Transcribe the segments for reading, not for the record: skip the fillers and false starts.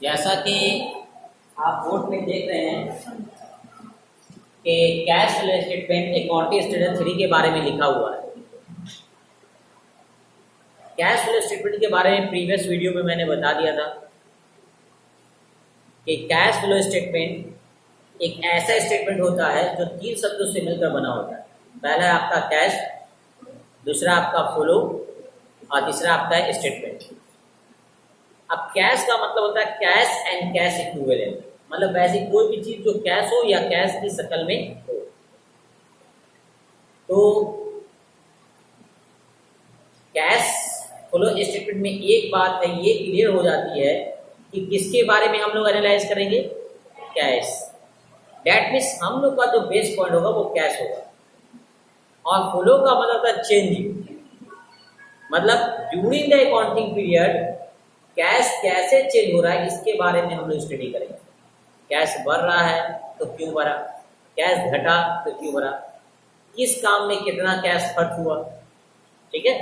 जैसा कि आप बोर्ड में देख रहे हैं कि cash flow statement accounting standard 3 के बारे में लिखा हुआ है। कैश फ्लो स्टेटमेंट के बारे में प्रीवियस वीडियो में मैंने बता दिया था कि कैश फ्लो स्टेटमेंट एक ऐसा स्टेटमेंट होता है जो 3 शब्दों से मिलकर बना होता है। पहला है आपका कैश, दूसरा आपका फ्लो और तीसरा आपका स्टेटमेंट। अब कैश का मतलब होता है कैश एंड कैश इक्विवेलेंट, मतलब वैसी कोई भी चीज जो कैश हो या कैश की शक्ल में हो। तो कैश फ्लो स्टेटमेंट में एक बात है ये क्लियर हो जाती है कि किसके बारे में हम लोग एनालाइज करेंगे, कैश। दैट मीन्स हम लोग का जो बेस पॉइंट होगा वो कैश होगा। और फ्लो का मतलब होता है चेंजिंग, मतलब during the accounting period cash कैसे चेंज हो रहा है इसके बारे में हम लोग स्टडी करेंगे। कैश बढ़ रहा है तो क्यों बढ़ा, कैश घटा तो क्यों बढ़ा, किस काम में कितना कैश खर्च हुआ, ठीक है,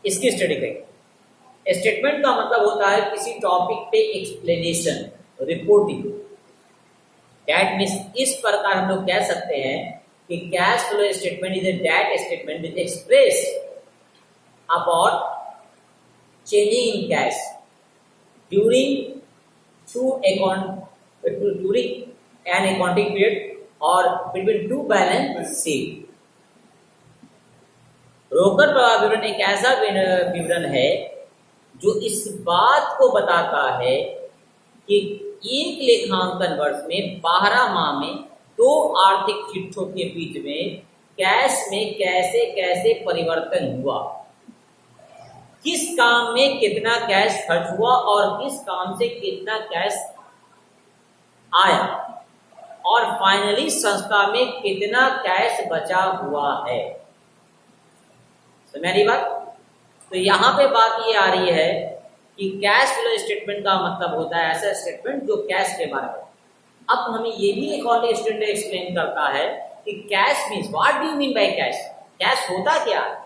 इसकी स्टडी करेंगे। स्टेटमेंट का मतलब होता है किसी टॉपिक पे एक्सप्लेनेशन, रिपोर्टिंग। दैट मीन्स इस प्रकार हम लोग कह सकते हैं कि cash flow statement is a that statement which express about changing in cash during an accounting period or between two balance sheet। रोकड़ प्रवाह विवरण एक ऐसा विवरण है जो इस बात को बताता है कि एक लेखांकन वर्ष में 12 माह में 2 आर्थिक चिट्ठों के बीच में कैश में कैसे कैसे परिवर्तन हुआ, किस काम में कितना कैश खर्च हुआ और किस काम से कितना कैश आया, और फाइनली संस्था में कितना कैश बचा हुआ है। समझ रही बात? तो यहाँ पे बात ये आ रही है कि कैश फ्लो स्टेटमेंट का मतलब होता है ऐसा स्टेटमेंट जो कैश के बारे में। अब हमें ये भी अकाउंटिंग स्टैंडर्ड एक्सप्लेन करता है कि cash means what do you mean by cash, cash होता क्या है,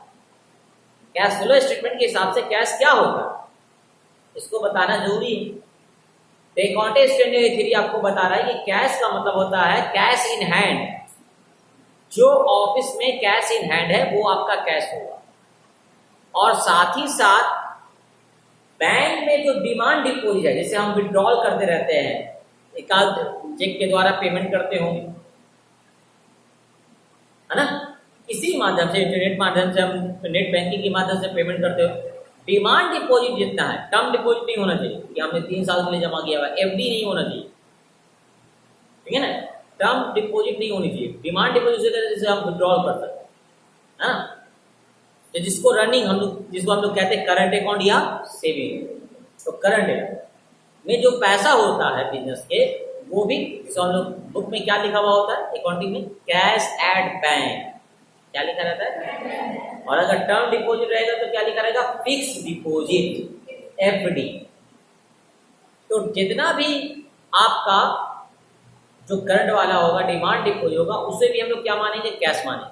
कैश फ्लो स्टेटमेंट के हिसाब से कैश क्या होगा इसको बताना जरूरी है। तो अकाउंटिंग स्टैंडर्ड 3 आपको बता रहा है कि कैश का मतलब होता है कैश इन हैंड, जो ऑफिस में कैश इन हैंड है वो आपका कैश होगा। और साथ ही साथ बैंक में जो डिमांड डिपोजिट है, जैसे हम विड्रॉल करते रहते हैं, एकाध चेक के द्वारा पेमेंट करते होंगे, है ना, इसी माध्यम से इंटरनेट माध्यम से हम नेट बैंकिंग के माध्यम से पेमेंट करते हो। डिमांड डिपॉजिट जितना है, टर्म डिपॉजिट नहीं होना चाहिए कि हमने 3 साल के लिए जमा किया हुआ, एफडी नहीं होना चाहिए, ठीक है ना, टर्म डिपॉजिट नहीं होनी चाहिए। डिमांड डिपॉजिट जैसे हम विड्रॉल कर सकते हैं, हाँ, तो जिसको रनिंग हम लोग, जिसको हम लोग कहते हैं करंट अकाउंट या सेविंग। तो करंट अकाउंट में जो पैसा होता है बिजनेस के, वो भी हम लोग बुक में क्या लिखा हुआ होता है अकाउंटिंग में, कैश एट बैंक, क्या लिखा रहता है। और अगर टर्म डिपॉजिट रहेगा तो क्या लिखा रहेगा, फिक्स डिपॉजिट, एफडी। तो जितना भी आपका जो करंट वाला होगा, डिमांड डिपॉजिट होगा, उसे भी हम लोग क्या मानेंगे, कैश मानेंगे।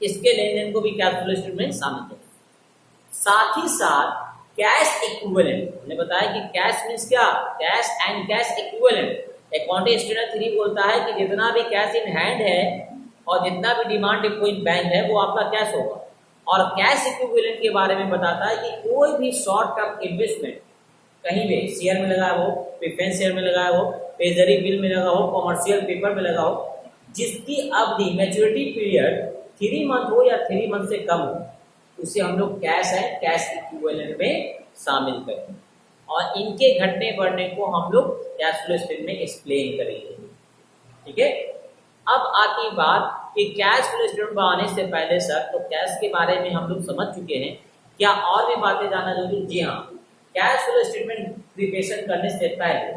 इसके लेन देन को भी कैश फ्लो स्टेटमेंट में शामिल करेंगे। साथ ही साथ कैश इक्विवेलेंट, हमने बताया कि कैश मीन्स क्या, cash and cash equivalent. Accounting standard 3 बोलता है कि जितना भी कैश इन हैंड है और जितना भी डिमांड डिपॉजिट बैंक है वो आपका कैश होगा। और कैश इक्विवेलेंट के बारे में बताता है कि कोई भी शॉर्ट टर्म इन्वेस्टमेंट कहीं भी शेयर में लगा हो, प्रेफरेंस शेयर में लगा हो, ट्रेजरी बिल में लगा हो, कॉमर्शियल पेपर में लगा हो, जिसकी अवधि मैच्योरिटी पीरियड 3 मंथ हो या 3 मंथ से कम हो, उसे हम लोग कैश है कैश इक्विवेलेंट में शामिल करें। और इनके घटने बढ़ने को हम लोग कैश फ्लो स्टेटमेंट में एक्सप्लेन करेंगे, ठीक है। अब आती बात कि कैश फ्लो स्टेटमेंट बनाने से पहले सर, तो कैश के बारे में हम लोग समझ चुके हैं, क्या और भी बातें जानना जरूरी? जी हाँ, कैश फ्लो स्टेटमेंट प्रिपरेशन करने से पहले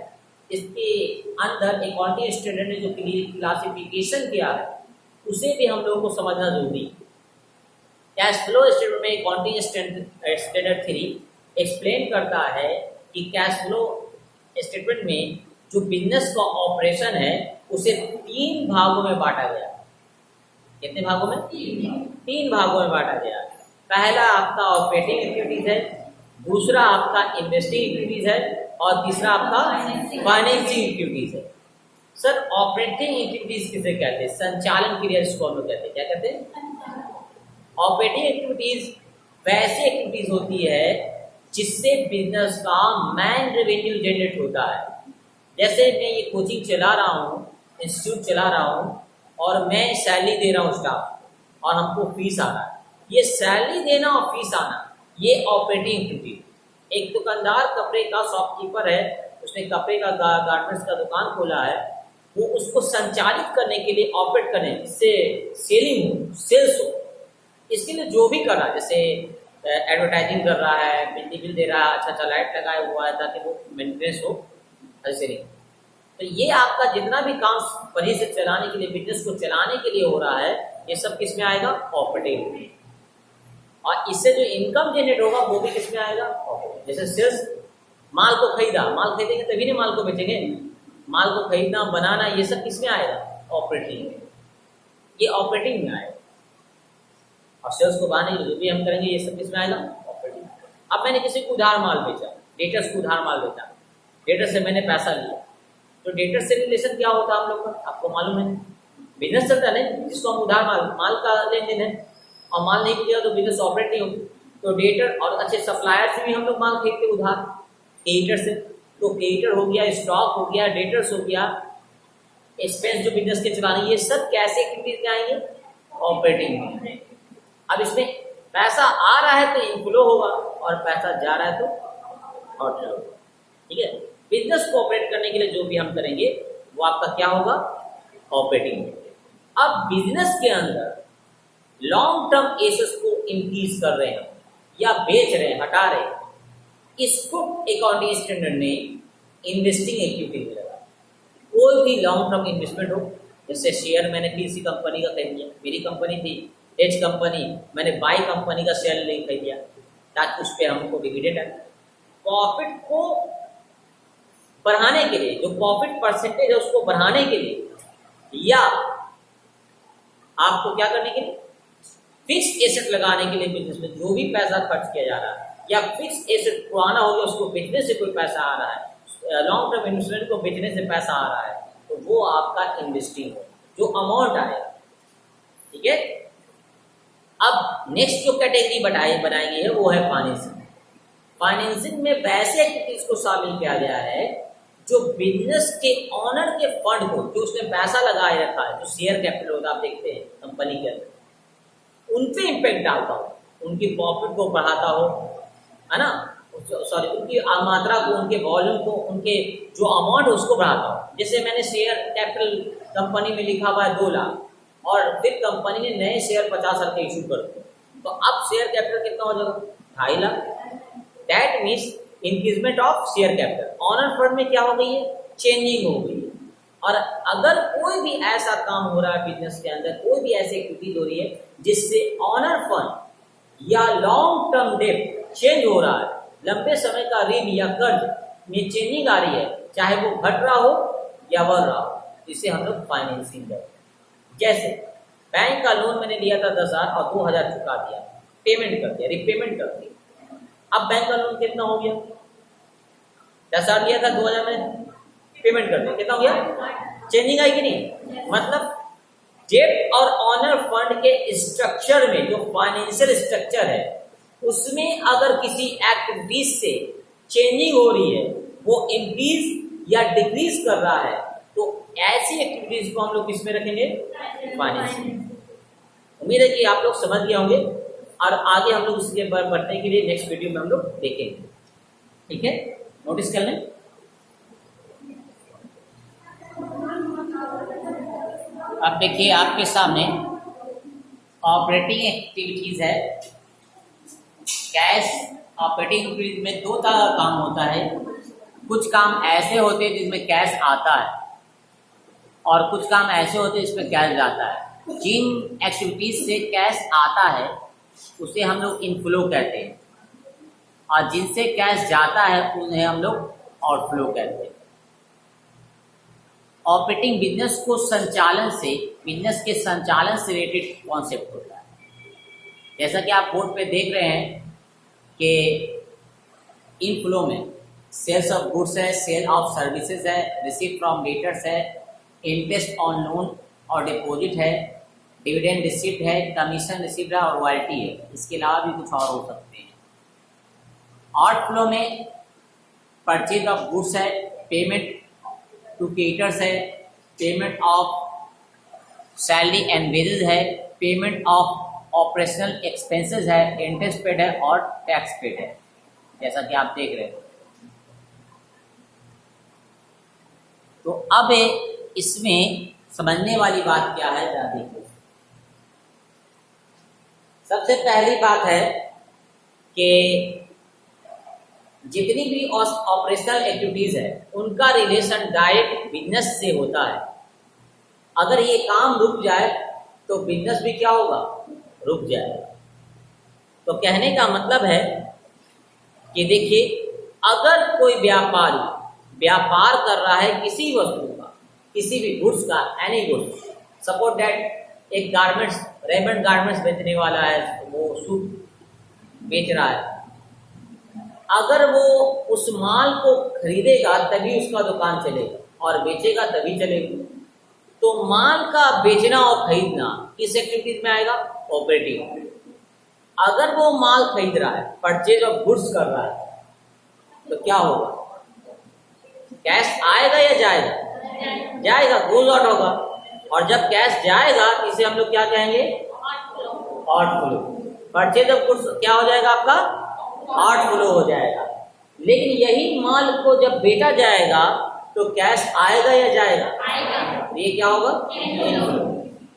इसके अंदर अकाउंटिंग स्टैंडर्ड ने जो क्लासिफिकेशन किया है उसे भी हम लोगों को समझना जरूरी है। कैश फ्लो स्टेटमेंट में अकाउंटिंग स्टैंडर्ड 3 एक्सप्लेन करता है कि कैश फ्लो स्टेटमेंट में जो बिजनेस का ऑपरेशन है उसे 3 भागों में बांटा गया। कितने भागों में? 3 भागों में बांटा गया। पहला आपका ऑपरेटिंग एक्टिविटीज है, दूसरा आपका इन्वेस्टिंग एक्टिविटीज है और तीसरा आपका फाइनेंसिंग एक्टिविटीज है। सर ऑपरेटिंग एक्टिविटीज किसे कहते हैं? संचालन क्रिया इसको हम लोग कहते हैं। क्या कहते हैं? ऑपरेटिंग एक्टिविटीज वैसी एक्टिविटीज होती है जिससे बिजनेस का मेन रेवेन्यू जनरेट होता है। जैसे मैं ये कोचिंग चला रहा हूँ, इंस्टीट्यूट चला रहा हूँ और मैं सैलरी दे रहा हूँ स्टाफ और हमको फीस आ रहा है। ये सैलरी देना और फीस आना ये ऑपरेटिंग एक्टिविटी। एक दुकानदार कपड़े का शॉपकीपर है, उसने कपड़े का गारमेंट्स का दुकान खोला है, वो उसको संचालित करने के लिए ऑपरेट करने जिससे सेलिंग हो, सेल्स हो, इसके लिए जो भी कर रहा है, जैसे एडवर्टाइजिंग कर रहा है, बिजली बिल दे रहा है, अच्छा लाइट लगाया हुआ है ताकि वो मेंटेनेंस हो, ऐसे नहीं। तो ये आपका जितना भी काम बढ़िया से चलाने के लिए, बिजनेस को चलाने के लिए हो रहा है, ये सब किस में आएगा? ऑपरेटिंग में। और इससे जो इनकम जनरेट होगा वो भी किस में आएगा? ऑपरेटिंग। जैसे सेल्स, माल को खरीदा, माल खरीदेंगे तभी ना माल को बेचेंगे। माल को खरीदना, बनाना, ये सब किस में आएगा? ऑपरेटिंग में। ये ऑपरेटिंग में आएगा। और सेल्स को बढ़ाने के लिए जो भी हम करेंगे ये सब किस में आएगा? ऑपरेटिंग। अब मैंने किसी को उधार माल बेचा, डेटर्स को उधार माल बेचा, डेटर से मैंने पैसा लिया, तो डेटर से रिलेशन क्या होता है हम लोग का? आपको मालूम है, बिजनेस चलता है ना, जिसको हम उधार माल का लेन देन है, और माल नहीं मिलेगा तो बिजनेस ऑपरेट नहीं होगी। तो डेटर और अच्छे सप्लायर से भी हम लोग माल खरीदते उधार, क्रेडिटर से। तो क्रेडिटर हो गया, स्टॉक हो गया, डेटर्स हो गया, एक्सपेंस जो बिजनेस के चलाने, ये सब कैसे एक्टिविटीज में आएंगे? ऑपरेटिंग में। अब इसमें पैसा आ रहा है तो इनफ्लो होगा और पैसा जा रहा है तो आउटफ्लो होगा। ठीक है, बिजनेस को ऑपरेट करने के लिए जो भी हम करेंगे वो आपका क्या होगा? ऑपरेटिंग। अब बिजनेस के अंदर लॉन्ग टर्म एसेट्स को इंक्रीज कर रहे हैं या बेच रहे हैं, हटा रहे हैं, इसको अकाउंटिंग स्टैंडर्ड ने इन्वेस्टिंग एक्टिविटी में लगा। कोई भी लॉन्ग टर्म इन्वेस्टमेंट हो, जैसे शेयर मैंने किसी कंपनी का खरीद लिया, मेरी कंपनी थी एच कंपनी, मैंने बाई कंपनी का शेयर ले खरीद लिया ताकि उस पर हमको डिविडेंड है। प्रॉफिट को बढ़ाने के लिए, जो प्रॉफिट परसेंटेज है उसको बढ़ाने के लिए, या आपको क्या करने के लिए? फिक्स एसेट लगाने के लिए बिजनेस में जो भी पैसा खर्च किया जा रहा है, या फिक्स एसेट पुराना हो गया उसको बेचने से कोई पैसा आ रहा है, लॉन्ग टर्म इन्वेस्टमेंट को बेचने से पैसा आ रहा है, तो वो आपका इन्वेस्टिंग हो, जो अमाउंट आएगा। ठीक है, अब नेक्स्ट जो कैटेगरी बनाई है वो है फाइनेंसिंग। फाइनेंसिंग में वैसे एक्टिविटीज को शामिल किया गया है जो बिजनेस के ऑनर के फंड को, जो उसने पैसा लगाए रखा है, जो शेयर कैपिटल होता है आप देखते हैं कंपनी के अंदर, उन पे इम्पैक्ट डालता हो, उनकी प्रॉफिट को बढ़ाता हो, है ना, सॉरी उनकी मात्रा को, उनके वॉल्यूम को, उनके जो अमाउंट है उसको बढ़ाता हो। जैसे मैंने शेयर कैपिटल कंपनी में लिखा हुआ है 2 लाख और फिर कंपनी ने नए शेयर 50,000 के इशू कर दिए, तो अब शेयर कैपिटल कितना हो जाएगा? 2.5 lakh. That means increasement of share capital. Owner fund में क्या हो गई है? चेंजिंग हो गई है। और अगर कोई भी ऐसा काम हो रहा है बिजनेस के अंदर, कोई भी ऐसी एक्टिविटीज हो रही है जिससे ऑनर फंड या लॉन्ग टर्म डेट चेंज हो रहा है, लंबे समय का ऋण या कर्ज में चेंजिंग आ रही है, चाहे वो घट रहा हो या बढ़ रहा हो, इसे हम लोग फाइनेंसिंग कहते हैं। जैसे बैंक का लोन मैंने लिया था 10,000 और 2,000 चुका दिया, पेमेंट कर दिया, रिपेमेंट कर दिया। अब बैंक का लोन कितना हो गया? 10,000 लिया था, 2,000 में पेमेंट कर दिया, कितना हो गया? चेंजिंग आई कि नहीं? मतलब डेट और ऑनर फंड के स्ट्रक्चर में, जो फाइनेंशियल स्ट्रक्चर है उसमें अगर किसी एक्टिविटीज से चेंजिंग हो रही है, वो इंक्रीज या डिक्रीज कर रहा है, तो ऐसी एक्टिविटीज को हम लोग किस में रखेंगे? फाइनेंशियल। उम्मीद है कि आप लोग समझ गए होंगे और आगे हम लोग उसके बढ़ने के लिए नेक्स्ट वीडियो में हम लोग देखेंगे। ठीक है, नोटिस कर लें। अब देखिए आपके सामने ऑपरेटिंग एक्टिविटीज है। कैश ऑपरेटिंग एक्टिविटीज में 2 तरह का काम होता है। कुछ काम ऐसे होते हैं जिसमें कैश आता है और कुछ काम ऐसे होते हैं जिसमें कैश जाता है। जिन एक्टिविटीज से कैश आता है उसे हम लोग इनफ्लो कहते हैं और जिनसे कैश जाता है उन्हें हम लोग आउटफ्लो कहते हैं। ऑपरेटिंग बिजनेस के संचालन से रिलेटेड कॉन्सेप्ट होता है। जैसा कि आप बोर्ड पे देख रहे हैं कि इनफ्लो में सेल्स ऑफ गुड्स है, सेल ऑफ सर्विसेज है, रिसीट फ्रॉम डेटर्स है, इंटरेस्ट ऑन लोन और डिपॉजिट है, डिविडेंड रिसिप्ट है, कमीशन रिसिप्ट है और रॉयल्टी है। इसके अलावा भी कुछ और हो सकते हैं। आउटफ्लो में परचेज ऑफ गुड्स है, पेमेंट टू क्रेडिटर्स है, payment of salary and wages है, पेमेंट ऑफ ऑपरेशनल एक्सपेंसेस है, इंटरेस्ट पेड है और टैक्स पेड है, जैसा कि आप देख रहे हो। तो अब इसमें समझने वाली बात क्या है, जरा देखो। सबसे पहली बात है कि जितनी भी ऑपरेशनल एक्टिविटीज है उनका रिलेशन डायरेक्ट बिजनेस से होता है। अगर ये काम रुक जाए तो बिजनेस भी क्या होगा, रुक जाएगा। तो कहने का मतलब है कि देखिए, अगर कोई व्यापारी व्यापार कर रहा है किसी वस्तु का, किसी भी गुड्स का, एनी गुड्स, सपोज दैट एक गारमेंट्स, रेमंड गारमेंट्स बेचने वाला है, वो सूट बेच रहा है, अगर वो उस माल को खरीदेगा तभी उसका दुकान चलेगा और बेचेगा तभी चलेगा। तो माल का बेचना और खरीदना किस एक्टिविटीज में आएगा, ऑपरेटिंग। अगर वो माल खरीद रहा है, परचेज ऑफ गुड्स कर रहा है, तो क्या होगा, कैश आएगा या जाएगा, जाएगा, गोज आउट होगा। और जब कैश जाएगा इसे हम लोग क्या कहेंगे, आउटफ्लो। परचेज ऑफ गुड्स क्या हो जाएगा आपका, आउटफ्लो हो जाएगा। लेकिन यही माल को जब बेचा जाएगा तो कैश आएगा या जाएगा, आएगा। ये क्या होगा, इनफ्लो।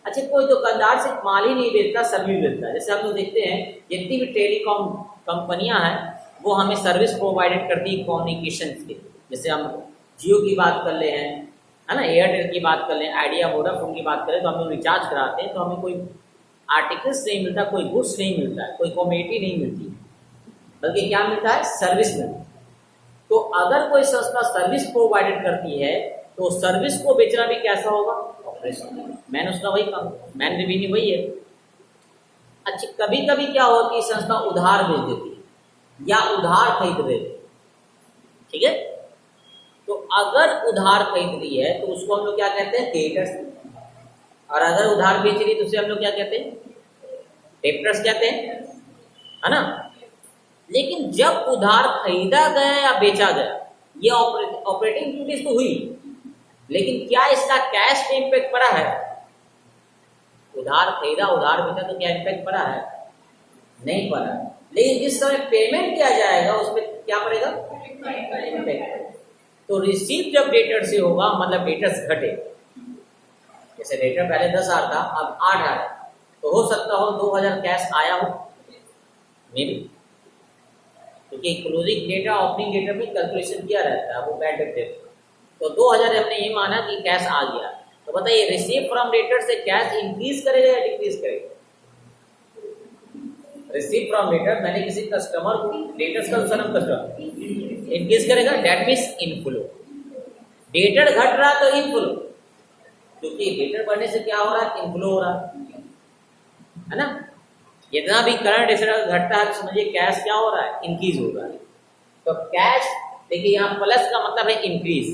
अच्छा, कोई दुकानदार सिर्फ माल ही नहीं बेचता, सर्विस बेचता है। जैसे हम लोग देखते हैं जितनी भी टेलीकॉम कंपनियां हैं वो हमें सर्विस प्रोवाइडेड करती है कम्युनिकेशन के। जैसे हम जियो की बात कर ले हैं, है ना, एयरटेल की बात कर लें, आइडिया, वोडाफोन की बात करें, तो हम लोग रिचार्ज कराते हैं तो हमें कोई आर्टिकल्स नहीं मिलता, कोई गुड्स नहीं मिलता है, कोई कमोडिटी नहीं मिलती, बल्कि क्या मिलता है, सर्विस मिलती है। तो अगर कोई संस्था सर्विस प्रोवाइडेड करती है तो सर्विस को बेचना भी कैसा होगा, ऑपरेशन। मैन उसका वही काम, मैन रेवेन्यू वही है। अच्छा, कभी कभी क्या होगा कि संस्था उधार बेच देती है या उधार खरीद रही है, ठीक है। तो अगर उधार खरीद रही है तो उसको हम लोग क्या कहते हैं, क्रेडिटर्स। और अगर उधार बेच रही है तो उसे हम लोग क्या कहते हैं, डेब्टर्स कहते हैं, है ना। लेकिन जब उधार खरीदा गया या बेचा गया, ये ऑपरेटिंग एक्टिविटीज तो हुई, लेकिन क्या इसका कैश पे इम्पैक्ट पड़ा है, उधार खरीदा, उधार बेचा, तो क्या इम्पैक्ट पड़ा है, नहीं पड़ा। लेकिन जिस समय पेमेंट किया जाएगा उसमें क्या पड़ेगा, इम्पैक्ट। तो रिसीव जब डेटर से होगा, मतलब डेटर्स घटे, जैसे डेटर पहले 10,000 था, अब 8,000, तो हो सकता हो 2,000 कैश आया हो, मे बी, क्योंकि क्लोजिंग डेटा ओपनिंग डेटा में कैलकुलेशन किया रहता है, वो बैड डेट। तो 2,000 हमने ये माना कि कैश आ गया। तो बताइए, रिसीव फ्रॉम डेटर से कैश इंक्रीज करेगा या डिक्रीज करेगा, रिसीव फ्रॉम डेटर, मैंने किसी कस्टमर को, डेटर्स का दूसरा नाम कस्टमर, इंक्रीज करेगा, डेट मीन्स इनफ्लो। डेटर घट रहा तो इनफ्लो, क्योंकि डेटर बढ़ने से क्या हो रहा है, इनफ्लो हो रहा है ना। जितना भी करंट एसेट घटता है तो समझिए कैश क्या हो रहा है, इंक्रीज हो रहा है। तो कैश, देखिए यहाँ प्लस का मतलब है इंक्रीज।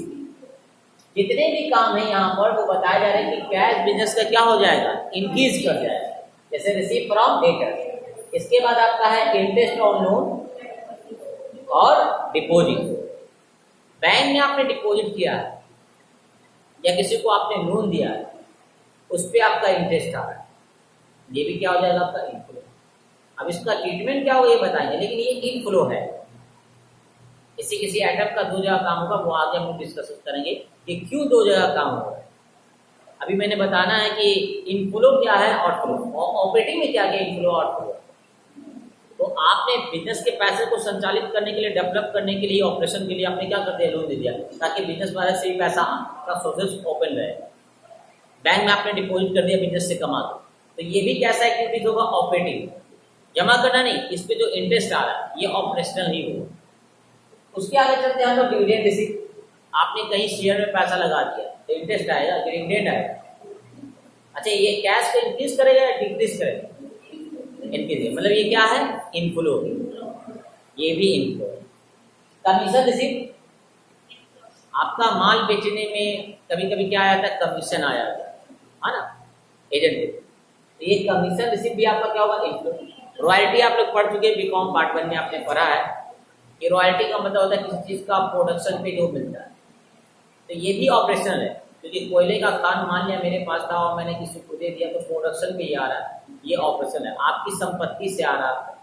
जितने भी काम है यहाँ पर वो बताया जा रहा है कि कैश बिजनेस का क्या हो जाएगा, इंक्रीज कर जाएगा। जैसे रिसीव फ्रॉम डेटर, इसके बाद आपका है इंटरेस्ट ऑन लोन और डिपॉजिट। बैंक में आपने डिपॉजिट किया है या किसी को आपने लोन दिया है, उस पर आपका इंटरेस्ट आ रहा है, ये भी क्या हो जाएगा, आपका इनफ्लो। अब इसका ट्रीटमेंट क्या होगा ये बताएंगे, लेकिन ये इनफ्लो है। किसी आइटम का 2 जगह काम होगा, वो आगे हम लोग डिस्कस करेंगे कि क्यों 2 जगह काम हो रहा है। अभी मैंने बताना है कि इनफ्लो क्या है, आउटफ्लो। ऑपरेटिंग में क्या क्या इनफ्लो आउटफ्लो। तो आपने बिजनेस के पैसे को संचालित करने के लिए, डेवलप करने के लिए, ऑपरेशन के लिए आपने क्या कर दिया, लोन दे दिया, ताकि बिजनेस वाले से भी पैसा का सोर्सेस ओपन रहे। बैंक में आपने डिपॉजिट कर दिया बिजनेस से कमा के, तो ये भी कैसा एक्टिविटीज होगा, ऑपरेटिंग। जमा करना नहीं, इस पे जो इंटरेस्ट आ रहा है ये ऑपरेशनल ही होगा। उसके आगे चलते हैं हम लोग डिविडेंड रिसीट। आपने कहीं शेयर में पैसा लगा दिया तो इंटरेस्ट आएगा, डिविडेंड आएगा। अच्छा, ये कैश को इंक्रीज करेगा या डिक्रीज करेगा, इंक्रीज। मतलब ये क्या है, इनफ्लो, ये भी इनफ्लो। कमीशन रिसीव, आपका माल बेचने में कभी कभी क्या आ जाता है, कमीशन आ जाता है ना, एजेंट। तो ये कमीशन रिसीव भी आपका क्या होगा, इनफ्लो। रॉयल्टी आप लोग पढ़ चुके, बीकॉम पार्ट 1 में आपने पढ़ा है कि रॉयल्टी का मतलब होता है किसी चीज का प्रोडक्शन पे जो मिलता है। तो ये भी ऑपरेशनल है, क्योंकि कोयले का खान मान लिया मेरे पास था और मैंने किसी को दे दिया, तो प्रोडक्शन पे ही आ रहा है, ये ऑपरेशन है, आपकी संपत्ति से आ रहा है।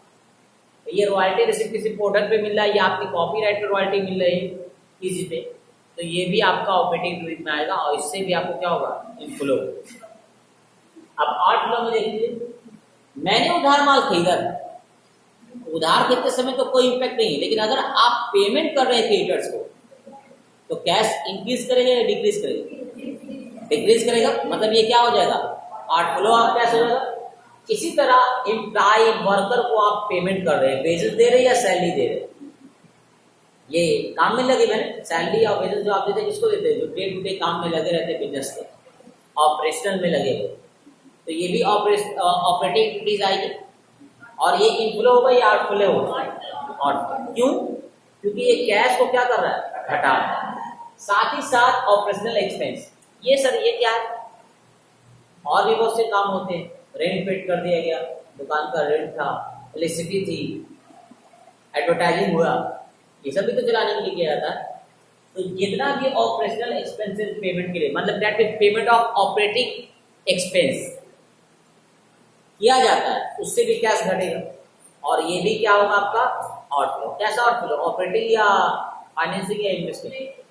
तो ये रॉयल्टी रिसीव किसी प्रोडक्ट पे मिल रहा है, या आपकी कॉपीराइट पे रॉयल्टी मिल रही है किसी पे, तो ये भी आपका ऑपरेटिंग यूनिट में आएगा, और इससे भी आपको क्या होगा, इनफ्लो। अब आउटफ्लो में देखिए, मैंने उधार माल खरीदा था, उधार खरीदते समय तो कोई इम्पैक्ट नहीं, लेकिन अगर आप पेमेंट कर रहे हैं क्रेडिटर्स को, तो कैश इंक्रीज करेगा या डिक्रीज करेगा, डिक्रीज करेगा, मतलब ये क्या हो जाएगा, आउटफ्लो ऑफ कैश हो जाएगा। इसी तरह एम्प्लॉय वर्कर को आप पेमेंट कर रहे हैं, वेजेस दे रहे हैं या सैलरी दे रहे हैं, ये काम में लगे, मैंने सैलरी और वेजेस जो आप देते हैं किसको देते हैं, जो डे टू डे काम में लगे रहते हैं बिजनेस के, ऑपरेशनल में लगे हुए, तो ये भी ऑपरेटिंग एक्टिविटीज आएगी, और ये इनफ्लो होगा या आउटफ्लो होगा, आउटफ्लो। क्यों, क्योंकि ये कैश को क्या कर रहा है, घटा रहा है। साथ ही साथ ऑपरेशनल एक्सपेंस, ये सर ये क्या है, और भी बहुत से काम होते हैं, रेंट पेड कर दिया गया, दुकान का रेंट था, इलेक्ट्रिसिटी थी, एडवर्टाइजिंग हुआ, ये सब भी तो चलाने के लिए किया जाता है। तो जितना भी ऑपरेशनल एक्सपेंसेस पेमेंट के लिए, मतलब that is payment of operating expense किया जाता है, उससे भी कैश घटेगा, और ये भी क्या होगा आपका आउटफ्लो। कैसा आउटफ्लो, ऑपरेटिंग या फाइनेंसिंग या इन्वेस्टमेंट,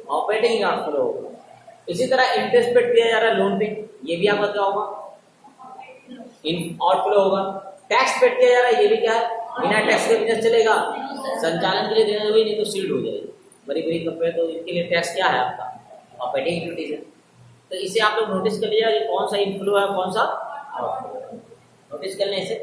ऑपरेटिंग आउटफ्लो होगा। इसी तरह इंटरेस्ट पेड किया जा रहा है लोन पे, ये भी आपका क्या होगा, आउटफ्लो होगा। टैक्स पेड किया जा रहा है, ये भी क्या है, बिना टैक्स के बिजनेस चलेगा, संचालन के लिए देना भी नहीं तो सील्ड हो जाएगी, बड़ी बड़ी कंपनी, तो इसके लिए टैक्स क्या है आपका, ऑपरेटिंग एक्टिविटीज है। तो इसे आप लोग नोटिस कर लीजिएगा कि कौन सा इनफ्लो है, कौन सा आउटफ्लो है। नोटिस करने से